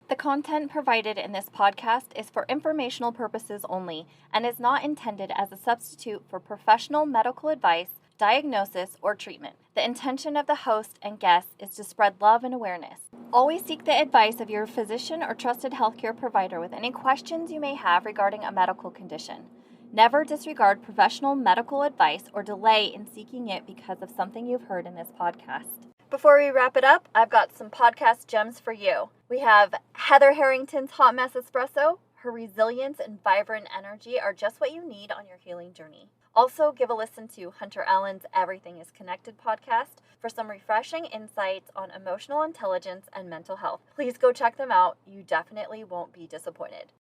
A: The content provided in this podcast is for informational purposes only and is not intended as a substitute for professional medical advice, diagnosis, or treatment. The intention of the host and guests is to spread love and awareness. Always seek the advice of your physician or trusted healthcare provider with any questions you may have regarding a medical condition. Never disregard professional medical advice or delay in seeking it because of something you've heard in this podcast. Before we wrap it up, I've got some podcast gems for you. We have Heather Harrington's Hot Mess Espresso. Her resilience and vibrant energy are just what you need on your healing journey. Also, give a listen to Hunter Allen's Everything is Connected podcast for some refreshing insights on emotional intelligence and mental health. Please go check them out. You definitely won't be disappointed.